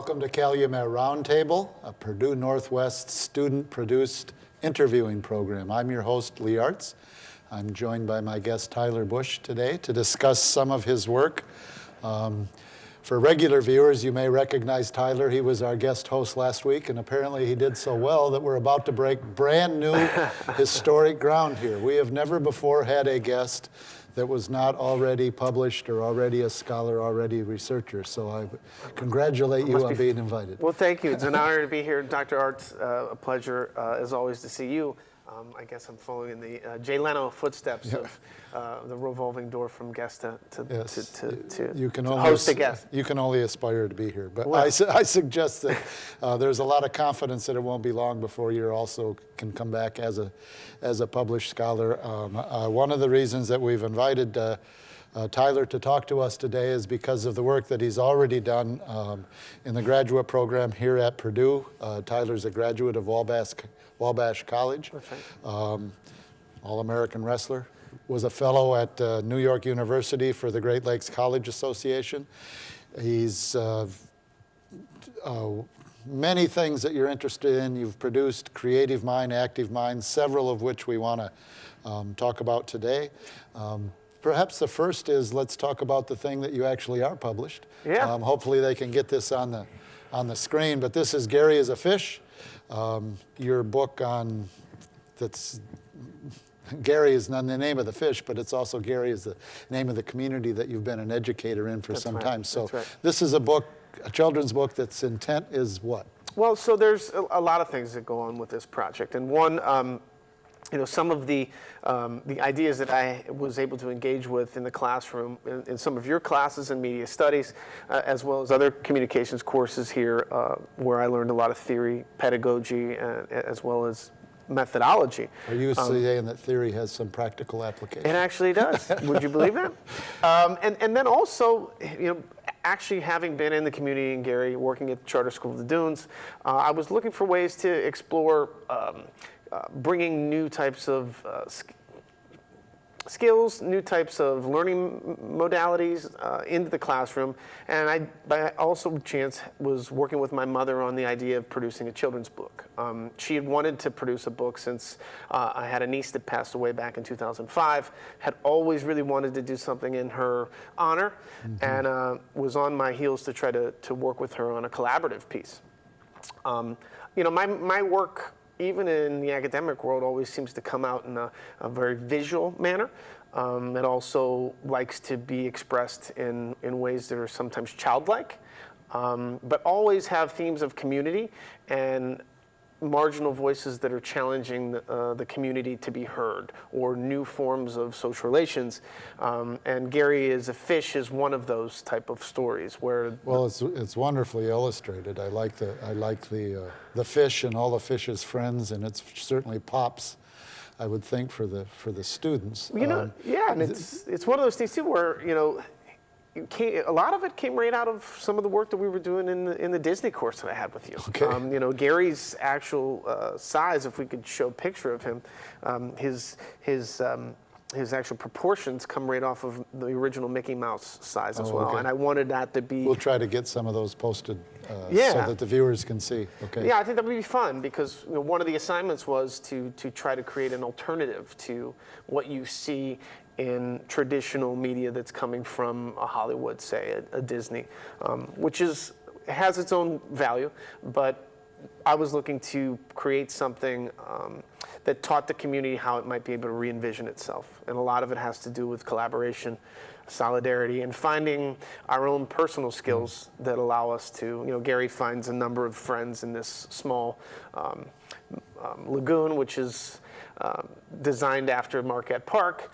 Welcome to Calumet Roundtable, a Purdue Northwest student-produced interviewing program. I'm your host, Lee Artz. I'm joined by my guest, Tyler Bush, today to discuss some of his work. For regular viewers, you may recognize Tyler. He was our guest host last week, and apparently he did so well that we're about to break brand new historic ground here. We have never before had a guest that was not already published or already a scholar, already a researcher. So I congratulate you on being invited. Well, thank you. It's an honor to be here, Dr. Artz. A pleasure, as always, to see you. I guess I'm following in the Jay Leno footsteps of the revolving door from guest to host a guest. You can only aspire to be here. But well, I suggest that there's a lot of confidence that it won't be long before you also can come back as a published scholar. One of the reasons that we've invited Tyler to talk to us today is because of the work that he's already done in the graduate program here at Purdue. Tyler's a graduate of Wabash College, All-American wrestler, was a fellow at New York University for the Great Lakes College Association. He's many things that you're interested in. You've produced Creative Mind, Active Mind, several of which we want to talk about today. Perhaps the first is, let's talk about the thing that you actually are published. Yeah. Hopefully they can get this on the screen, but this is Gary is a Fish. Your book on, Gary is not the name of the fish, but it's also Gary is the name of the community that you've been an educator in for some time. So this is a book, a children's book that's intent is what? Well, so there's a lot of things that go on with this project. And one, some of the ideas that I was able to engage with in the classroom, in some of your classes in media studies, as well as other communications courses here, where I learned a lot of theory, pedagogy, as well as methodology. Are you saying that theory has some practical application? It actually does. Would you believe that? And then also, actually having been in the community in Gary, working at the Charter School of the Dunes, I was looking for ways to explore bringing new types of skills, new types of learning modalities into the classroom. And I, by also chance, was working with my mother on the idea of producing a children's book. She had wanted to produce a book since I had a niece that passed away back in 2005, had always really wanted to do something in her honor, and was on my heels to try to work with her on a collaborative piece. My work, even in the academic world, always seems to come out in a very visual manner. It also likes to be expressed in ways that are sometimes childlike, but always have themes of community and marginal voices that are challenging the community to be heard, or new forms of social relations. And Gary is a Fish is one of those type of stories where. Well, it's wonderfully illustrated. I like the fish and all the fish's friends, and it's certainly pops, I would think, for the students. Yeah, and it's one of those things too where a lot of it came right out of some of the work that we were doing in the Disney course that I had with you. Okay. Gary's actual size, if we could show a picture of him, his actual proportions come right off of the original Mickey Mouse size as well. Okay. And I wanted that to be. We'll try to get some of those posted so that the viewers can see. Okay. Yeah, I think that would be fun because one of the assignments was to try to create an alternative to what you see in traditional media that's coming from a Hollywood, say a Disney, which has its own value, but I was looking to create something that taught the community how it might be able to re-envision itself. And a lot of it has to do with collaboration, solidarity, and finding our own personal skills that allow us to, Gary finds a number of friends in this small lagoon, which is designed after Marquette Park,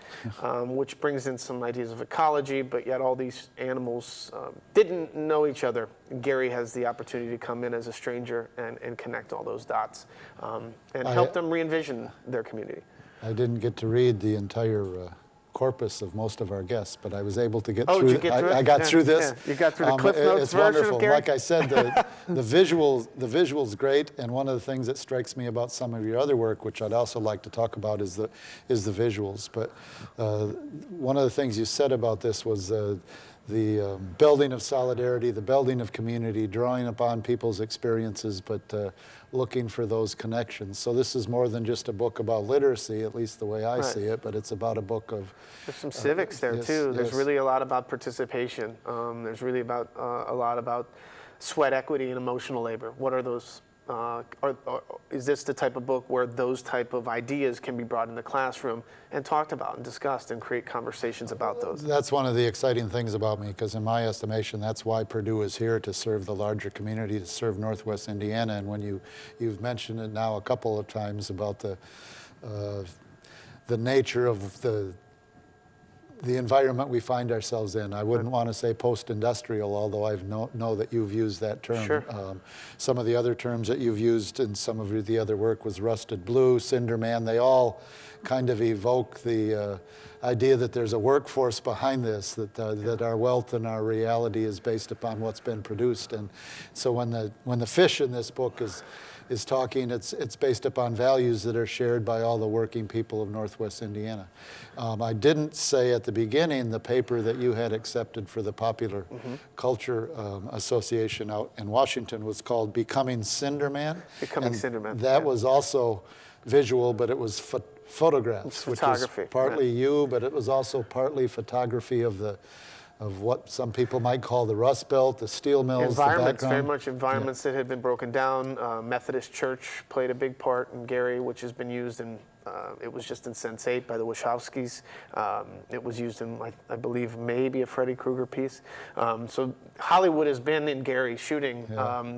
which brings in some ideas of ecology, but yet all these animals didn't know each other. Gary has the opportunity to come in as a stranger and connect all those dots and help them re-envision their community. I didn't get to read the entire corpus of most of our guests, but I was able to get through. Did you get through it? I got through this. Yeah. You got through the Cliff Notes it's version wonderful. of Gary? Like I said, the visuals great, and one of the things that strikes me about some of your other work, which I'd also like to talk about, is the visuals. But one of the things you said about this was building of solidarity, the building of community, drawing upon people's experiences, but looking for those connections. So this is more than just a book about literacy, at least the way I see it, but it's about a book of... There's some civics there too. There's really a lot about participation. There's really about a lot about sweat equity and emotional labor. What are those? Is this the type of book where those type of ideas can be brought in the classroom and talked about and discussed and create conversations about those? That's one of the exciting things about me, because in my estimation, that's why Purdue is here, to serve the larger community, to serve Northwest Indiana. And when you've mentioned it now a couple of times about the nature of the environment we find ourselves in. I wouldn't want to say post-industrial, although I know that you've used that term. Sure. Some of the other terms that you've used in some of the other work was rusted blue, cinderman. They all kind of evoke the idea that there's a workforce behind this, that our wealth and our reality is based upon what's been produced. And so when the fish in this book is talking, it's based upon values that are shared by all the working people of Northwest Indiana. I didn't say at the beginning the paper that you had accepted for the Popular Culture Association out in Washington was called Becoming Cinderman. Becoming Cinderman. That was also visual, but it was photographs, which was partly you, but it was also partly photography of what some people might call the Rust Belt, the steel mills, environments, the background. very much environments that had been broken down. Methodist Church played a big part in Gary, which has been used in, it was just in Sense8 by the Wachowskis. It was used in, I believe, maybe a Freddy Krueger piece. So Hollywood has been in Gary shooting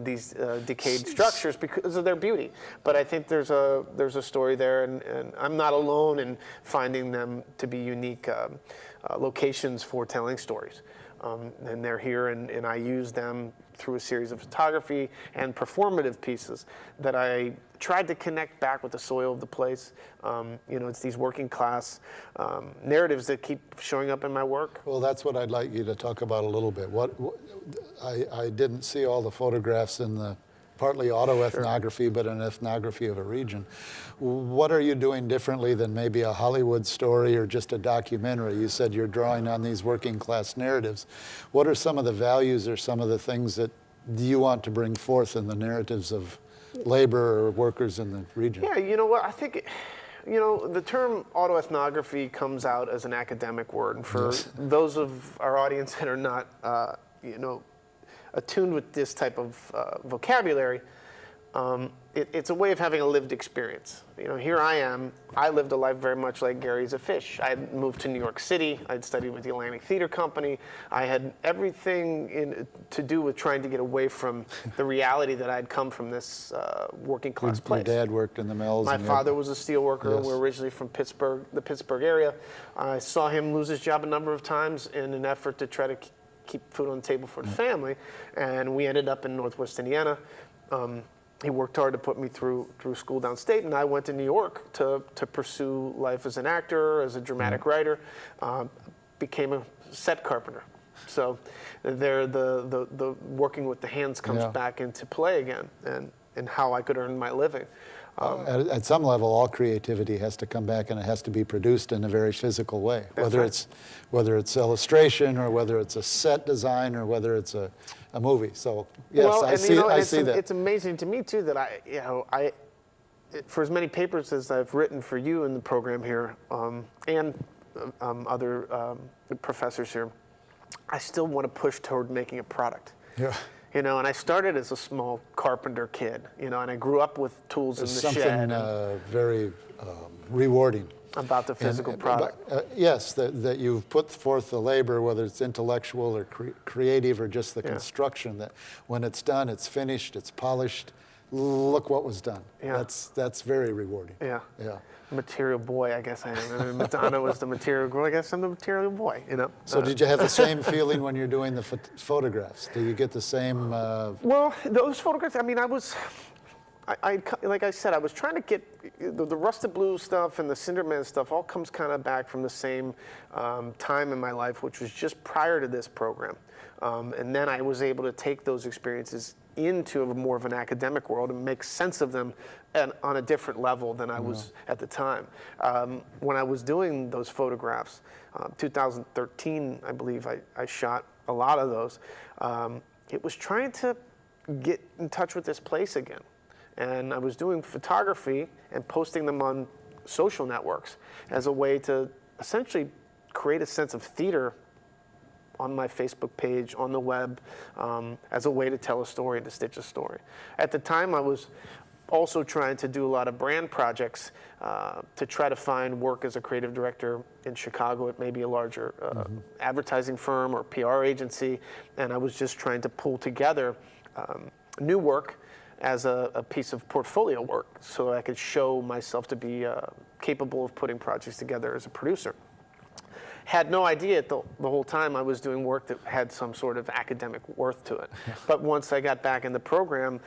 these decayed structures because of their beauty. But I think there's a story there, and I'm not alone in finding them to be unique locations for telling stories. And they're here, and I use them through a series of photography and performative pieces that I tried to connect back with the soil of the place. It's these working class narratives that keep showing up in my work. Well, that's what I'd like you to talk about a little bit. I didn't see all the photographs in the partly autoethnography, but an ethnography of a region. What are you doing differently than maybe a Hollywood story or just a documentary? You said you're drawing on these working class narratives. What are some of the values or some of the things that you want to bring forth in the narratives of labor or workers in the region? Yeah, you know what, I think, the term autoethnography comes out as an academic word. And for those of our audience that are not, attuned with this type of vocabulary, it's a way of having a lived experience. Here I am. I lived a life very much like Gary's a fish. I had moved to New York City. I'd studied with the Atlantic Theater Company. I had everything to do with trying to get away from the reality that I'd come from this working class place. Your dad worked in the mills. My father was a steel worker. We're originally from Pittsburgh, the Pittsburgh area. I saw him lose his job a number of times in an effort to try to keep food on the table for the family, and we ended up in Northwest Indiana. He worked hard to put me through school downstate, and I went to New York to pursue life as an actor, as a dramatic writer. Became a set carpenter. So there, the working with the hands comes back into play again, and how I could earn my living. At some level, all creativity has to come back, and it has to be produced in a very physical way. Whether it's illustration, or whether it's a set design, or whether it's a movie. So yes, I see that. It's amazing to me too that I for as many papers as I've written for you in the program here, and other professors here, I still want to push toward making a product. Yeah. And I started as a small carpenter kid, and I grew up with tools in the shed. Something very rewarding. About the physical product. Yes, that you've put forth the labor, whether it's intellectual or creative or just the construction, that when it's done, it's finished, it's polished. Look what was done. Yeah. That's very rewarding. Yeah. Yeah. Material boy, I guess I am. I mean, Madonna was the material girl. I guess I'm the material boy, So did you have the same feeling when you're doing the photographs? Do you get the same? Well, those photographs, I mean, like I said, I was trying to get the rusted blue stuff and the Cinderman stuff all comes kind of back from the same time in my life, which was just prior to this program. And then I was able to take those experiences into more of an academic world and make sense of them on a different level than I was at the time. When I was doing those photographs, 2013, I believe, I shot a lot of those, it was trying to get in touch with this place again. And I was doing photography and posting them on social networks as a way to essentially create a sense of theater on my Facebook page, on the web, as a way to tell a story and to stitch a story. At the time, I was also trying to do a lot of brand projects to try to find work as a creative director in Chicago at maybe a larger advertising firm or PR agency, and I was just trying to pull together new work as a piece of portfolio work so I could show myself to be capable of putting projects together as a producer. Had no idea the whole time I was doing work that had some sort of academic worth to it. But once I got back in the program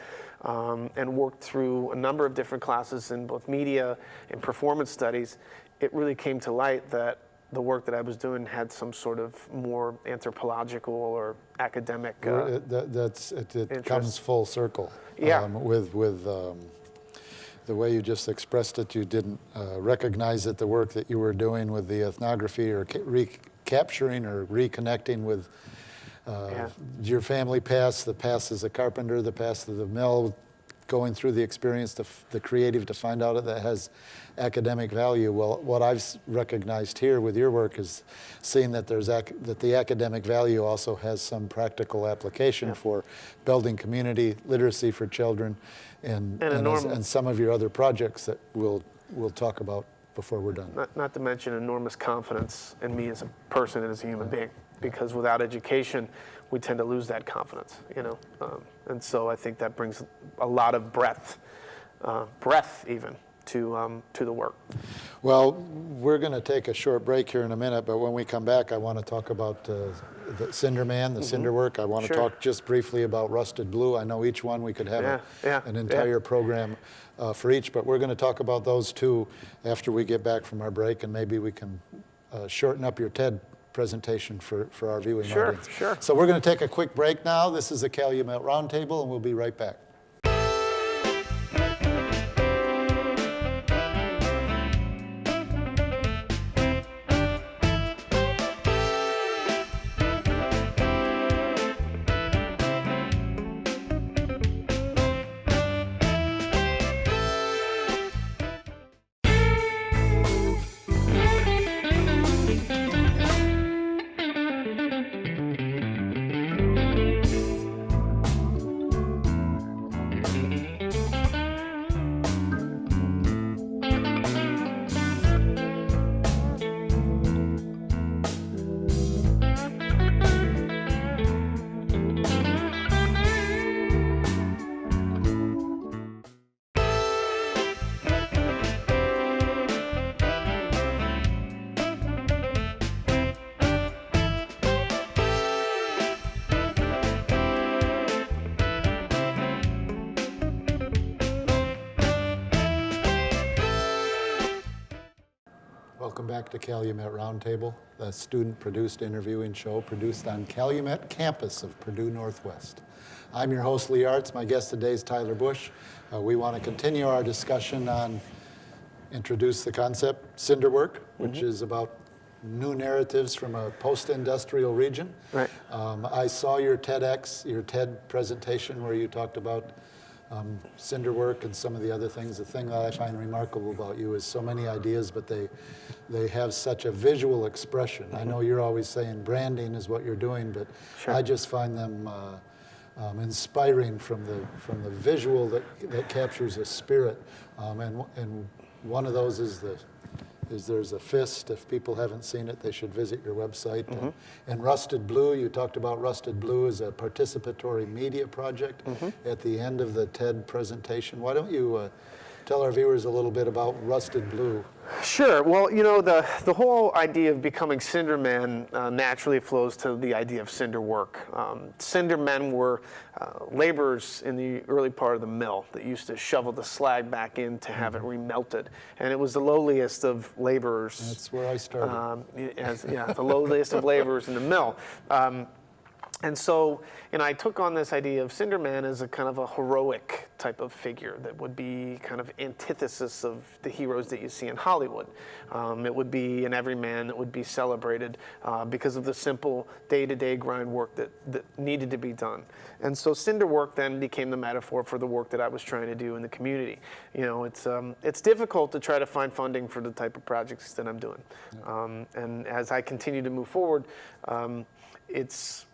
and worked through a number of different classes in both media and performance studies, it really came to light that the work that I was doing had some sort of more anthropological or academic it comes full circle. Yeah. With the way you just expressed it, you didn't recognize that the work that you were doing with the ethnography or recapturing or reconnecting with your family past, the past as a carpenter, the past of the mill, going through the experience, the creative to find out that has academic value. Well, what I've recognized here with your work is seeing that that the academic value also has some practical application for building community literacy for children, and some of your other projects that we'll talk about before we're done. Not to mention enormous confidence in me as a person and as a human being, because without education, we tend to lose that confidence, and so I think that brings a lot of breadth even to the work. Well, we're going to take a short break here in a minute, but when we come back, I want to talk about the Cinder Man, the cinder work. I want to talk just briefly about Rusted Blue. I know each one we could have an entire program for each, but we're going to talk about those two after we get back from our break, and maybe we can shorten up your TED presentation for our viewing audience. Sure. So we're going to take a quick break now. This is the Calumet Roundtable, and we'll be right back. Welcome back to Calumet Roundtable, the student-produced interviewing show produced on Calumet campus of Purdue Northwest. I'm your host, Lee Artz. My guest today is Tyler Bush. We want to continue our discussion on introduce the concept cinder work, which is about new narratives from a post-industrial region. Right. I saw your TEDx, your TED presentation where you talked about cinder work and some of the other things. The thing that I find remarkable about you is so many ideas, but they have such a visual expression. I know you're always saying branding is what you're doing, but I just find them inspiring from the visual that captures a spirit. And one of those is there's a fist. If people haven't seen it, they should visit your website. And Rusted Blue, you talked about Rusted Blue as a participatory media project at the end of the TED presentation. Why don't you tell our viewers a little bit about Rusted Blue? Sure. Well, the whole idea of becoming cinder men naturally flows to the idea of cinder work. Cinder men were laborers in the early part of the mill that used to shovel the slag back in to have it remelted. And it was the lowliest of laborers. That's where I started. The lowliest of laborers in the mill. And so, I took on this idea of Cinderman as a kind of a heroic type of figure that would be kind of antithesis of the heroes that you see in Hollywood. It would be an everyman that would be celebrated because of the simple day-to-day grind work that needed to be done. And so Cinder work then became the metaphor for the work that I was trying to do in the community. It's difficult to try to find funding for the type of projects that I'm doing. And as I continue to move forward, it's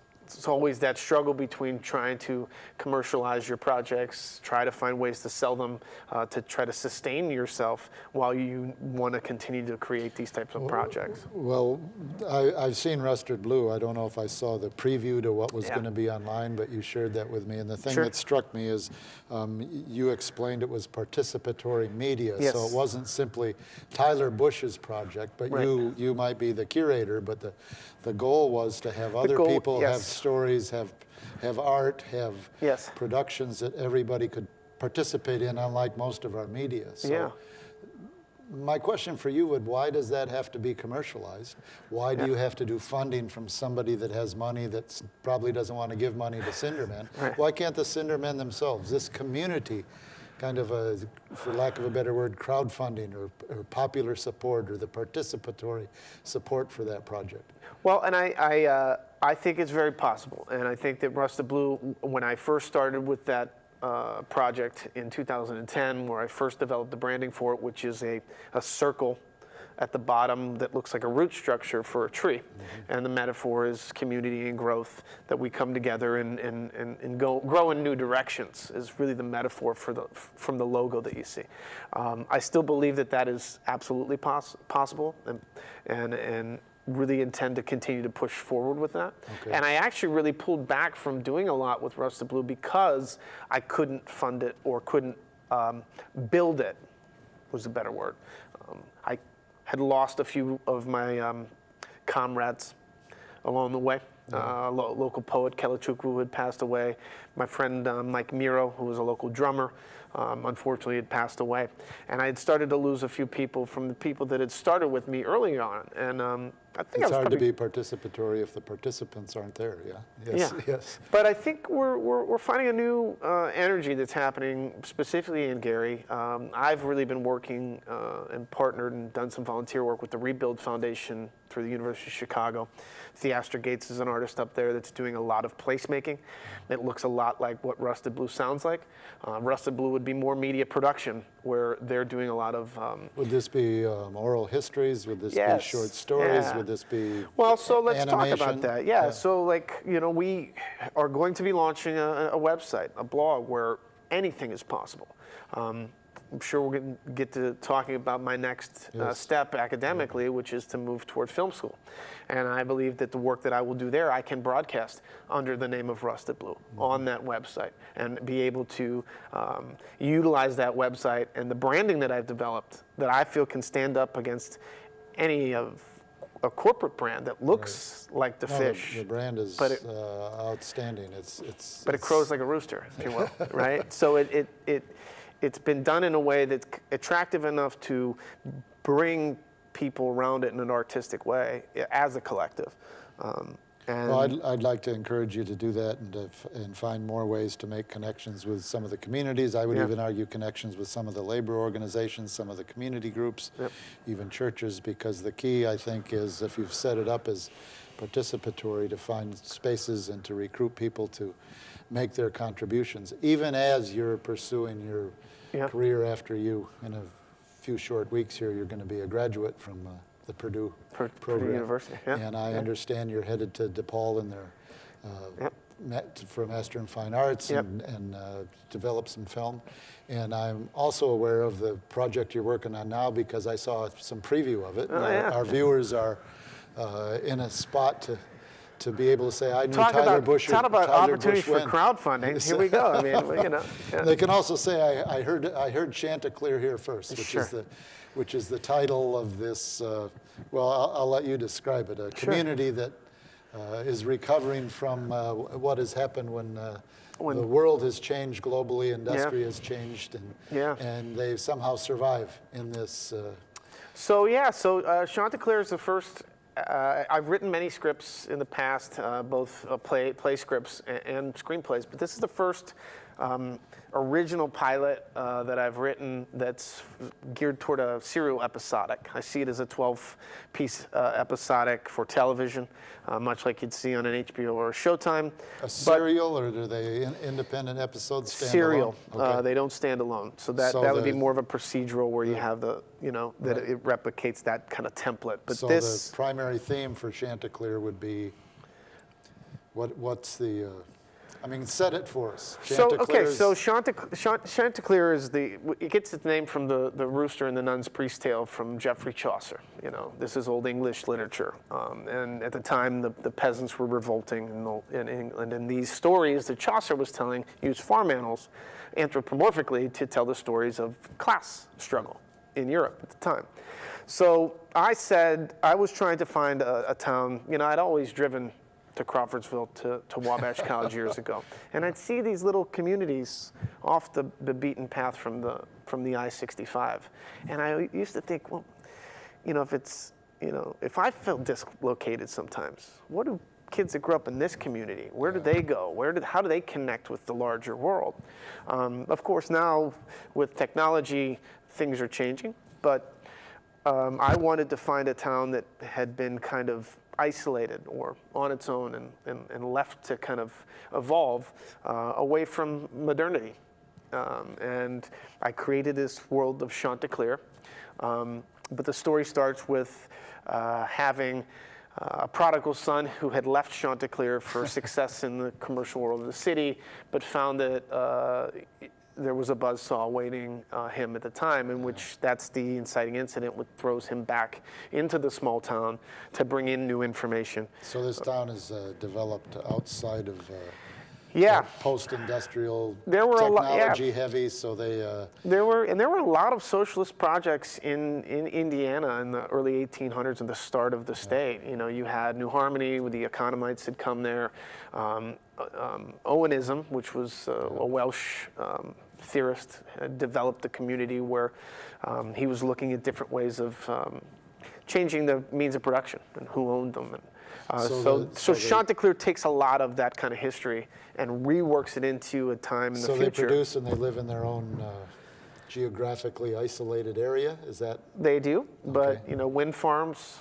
always that struggle between trying to commercialize your projects, try to find ways to sell them, to try to sustain yourself while you want to continue to create these types of projects. Well, I've seen Rusted Blue. I don't know if I saw the preview to what was going to be online, but you shared that with me. And the thing that struck me is you explained it was participatory media. Yes. So it wasn't simply Tyler Bush's project, but you might be the curator, but the goal was to have other people have stories, have art, have productions that everybody could participate in, unlike most of our media. So my question for you would, why does that have to be commercialized? Why do you have to do funding from somebody that has money that probably doesn't want to give money to Cindermen? Why can't the Cindermen themselves, this community, kind of a, for lack of a better word, crowdfunding or popular support or the participatory support for that project? Well, and I think it's very possible. And I think that Rusted Blue, when I first started with that project in 2010, where I first developed the branding for it, which is a circle at the bottom that looks like a root structure for a tree. And the metaphor is community and growth, that we come together and grow in new directions is really the metaphor from the logo that you see. I still believe that is absolutely possible and really intend to continue to push forward with that. And I actually really pulled back from doing a lot with Rusted Blue because I couldn't fund it or couldn't build it, was a better word. I had lost a few of my comrades along the way. Local poet Kelachukwu had passed away. My friend Mike Miro, who was a local drummer, unfortunately had passed away. And I had started to lose a few people from the people that had started with me early on. And I think it's hard to be participatory if the participants aren't there, Yes. But I think we're finding a new energy that's happening specifically in Gary. I've really been working and partnered and done some volunteer work with the Rebuild Foundation through the University of Chicago. Theastra Gates is an artist up there that's doing a lot of placemaking. It looks a lot like what Rusted Blue sounds like. Rusted Blue would be more media production, where they're doing a lot of... would this be oral histories? Would this be short stories? Would this be Well, so let's animation? talk about that. So like, we are going to be launching a website, a blog, where anything is possible. I'm sure we're going to get to talking about my next step academically, which is to move toward film school. And I believe that the work that I will do there, I can broadcast under the name of Rusted Blue on that website and be able to utilize that website and the branding that I've developed that I feel can stand up against any of a corporate brand that looks like the fish. The brand is outstanding. But it crows like a rooster, if you will, right? So it's been done in a way that's attractive enough to bring people around it in an artistic way as a collective. Well, I'd like to encourage you to do that and find more ways to make connections with some of the communities. I would even argue connections with some of the labor organizations, some of the community groups, even churches, because the key, I think, is if you've set it up as participatory, to find spaces and to recruit people to make their contributions, even as you're pursuing your career after you, in a few short weeks here, you're going to be a graduate from the Purdue program. Purdue University, And I understand you're headed to DePaul in their for Master in Fine Arts and develop some film. And I'm also aware of the project you're working on now because I saw some preview of it. Our viewers are in a spot to be able to say, I knew Tyler Bush. Talk about opportunities for crowdfunding. Here we go. I mean, They can also say, I heard Chanticleer here first, which is the title of this. Well, I'll let you describe it. A community that is recovering from what has happened when the world has changed globally, industry has changed, and they somehow survive in this. So Chanticleer is the first I've written many scripts in the past, both play scripts and screenplays, but this is the first original pilot that I've written that's geared toward a serial episodic. I see it as a 12-piece episodic for television, much like you'd see on an HBO or a Showtime. A serial, or do they independent episodes stand serial. alone? Okay. They don't stand alone. So that would be more of a procedural where you have the, that it replicates that kind of template. But so this, the primary theme for Chanticleer would be, what's the, set it for us. So Chanticleer is it gets its name from the rooster in the Nun's Priest Tale from Geoffrey Chaucer. This is Old English literature. And at the time, the peasants were revolting in England. And these stories that Chaucer was telling used farm animals anthropomorphically to tell the stories of class struggle in Europe at the time. So I said, I was trying to find a town, I'd always driven to Crawfordsville to Wabash College years ago. And I'd see these little communities off the beaten path from the I-65. And I used to think, well, if I feel dislocated sometimes, what do kids that grew up in this community, where do they go? How do they connect with the larger world? Of course, now with technology, things are changing, but I wanted to find a town that had been kind of isolated or on its own and left to kind of evolve away from modernity. And I created this world of Chanticleer. But the story starts with having a prodigal son who had left Chanticleer for success in the commercial world of the city, but found that there was a buzzsaw awaiting him at the time, in which that's the inciting incident which throws him back into the small town to bring in new information. So this town is developed outside of post-industrial technology heavy, so they... There were a lot of socialist projects in Indiana in the early 1800s and the start of the state. You had New Harmony, where the economites had come there. Owenism, which was a Welsh theorist, had developed a community where he was looking at different ways of changing the means of production and who owned them. And, so Chanticleer takes a lot of that kind of history and reworks it into a time in the future. So they produce and they live in their own geographically isolated area? Is that? They do, but wind farms,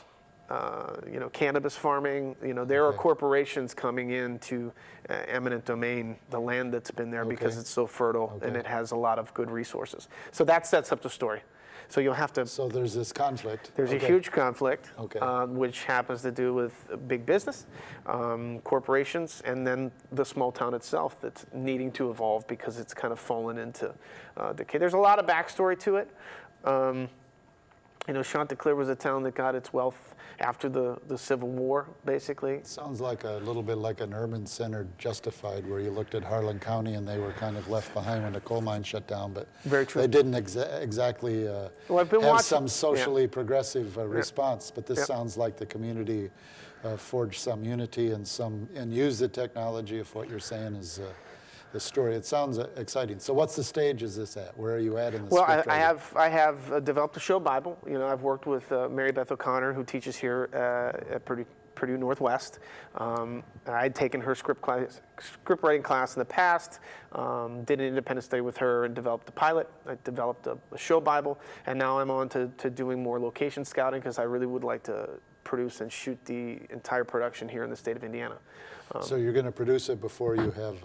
cannabis farming, there are corporations coming into eminent domain, the land that's been there because it's so fertile and it has a lot of good resources. So that sets up the story. So you'll have to... So there's this conflict. There's a huge conflict, which happens to do with big business, corporations, and then the small town itself that's needing to evolve because it's kind of fallen into decay. There's a lot of backstory to it. Chanticleer was a town that got its wealth after the Civil War, basically. It sounds like a little bit like an urban center Justified, where you looked at Harlan County and they were kind of left behind when the coal mine shut down, but very true. They didn't exactly have some socially progressive response. But this sounds like the community forged some unity and used the technology of what you're saying is the story. It sounds exciting. So what's the stage is this at? Where are you at in the script writing? I have developed a show Bible. I've worked with Mary Beth O'Connor, who teaches here at Purdue Northwest. I'd taken her script writing class in the past, did an independent study with her and developed a pilot. I developed a show Bible, and now I'm on to doing more location scouting because I really would like to produce and shoot the entire production here in the state of Indiana. So you're going to produce it before you have...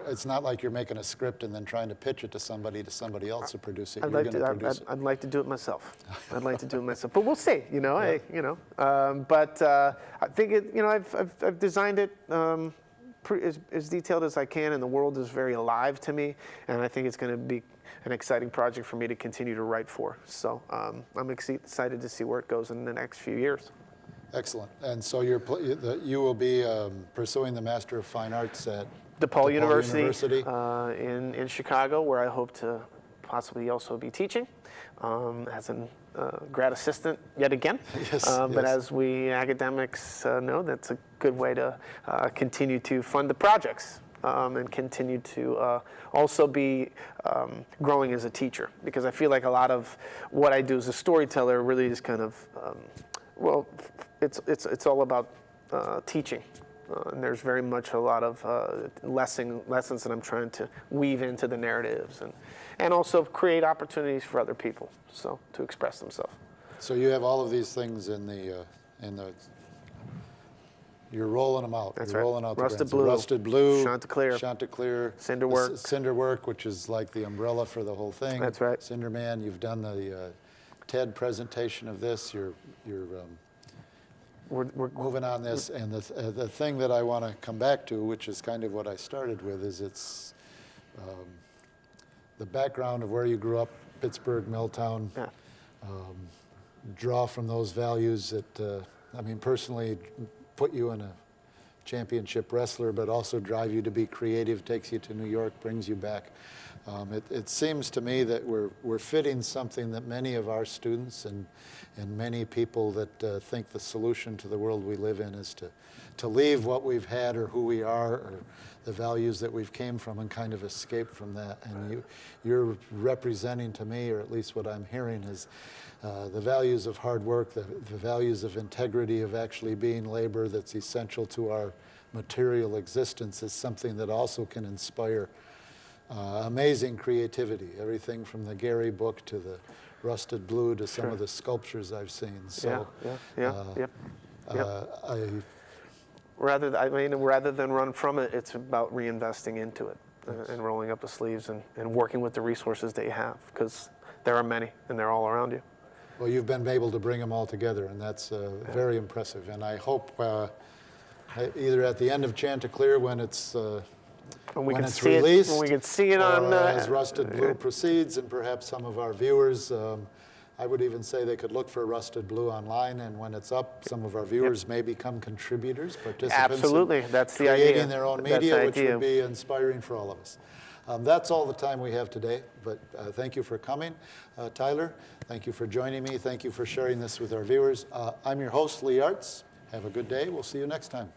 it's not like you're making a script and then trying to pitch it to somebody else to produce it. I'd like to do it myself. I'd like to do it myself, but we'll see. But I think I've designed it as detailed as I can, and the world is very alive to me, and I think it's going to be an exciting project for me to continue to write for. So I'm excited to see where it goes in the next few years. Excellent. And so you will be pursuing the Master of Fine Arts at DePaul University. In Chicago, where I hope to possibly also be teaching as a grad assistant yet again. But as we academics know, that's a good way to continue to fund the projects and continue to also be growing as a teacher, because I feel like a lot of what I do as a storyteller really is kind of Well, it's all about teaching. And there's very much a lot of lessons that I'm trying to weave into the narratives, and also create opportunities for other people, so to express themselves. So you have all of these things you're rolling them out. That's You're right. rolling out Rusted the brands. Blue, Rusted Blue, Chanticleer, Chanticleer, Cinderwork. Cinderwork, which is like the umbrella for the whole thing. That's right. Cinderman. You've done the TED presentation of this. You're We're moving on this, and the thing that I want to come back to, which is kind of what I started with, is it's the background of where you grew up, Pittsburgh, Milltown. Yeah. Draw from those values that, personally put you in a championship wrestler, but also drive you to be creative, takes you to New York, brings you back. It seems to me that we're fitting something that many of our students and many people that think the solution to the world we live in is to leave what we've had or who we are or the values that we've came from and kind of escape from that. And you're representing to me, or at least what I'm hearing, is the values of hard work, the values of integrity, of actually being labor that's essential to our material existence, is something that also can inspire amazing creativity. Everything from the Gary book to the Rusted Blue to some of the sculptures I've seen. So, Yep. I Rather than run from it, it's about reinvesting into it and rolling up the sleeves and working with the resources that you have, because there are many and they're all around you. Well, you've been able to bring them all together, and that's very impressive. And I hope either at the end of Chanticleer when it's released, when we can see it on as Rusted Blue proceeds, and perhaps some of our viewers, I would even say they could look for Rusted Blue online, and when it's up, some of our viewers may become contributors, participants. Absolutely, that's the idea. Creating their own media, which would be inspiring for all of us. That's all the time we have today, but thank you for coming. Tyler, thank you for joining me. Thank you for sharing this with our viewers. I'm your host, Lee Artz. Have a good day. We'll see you next time.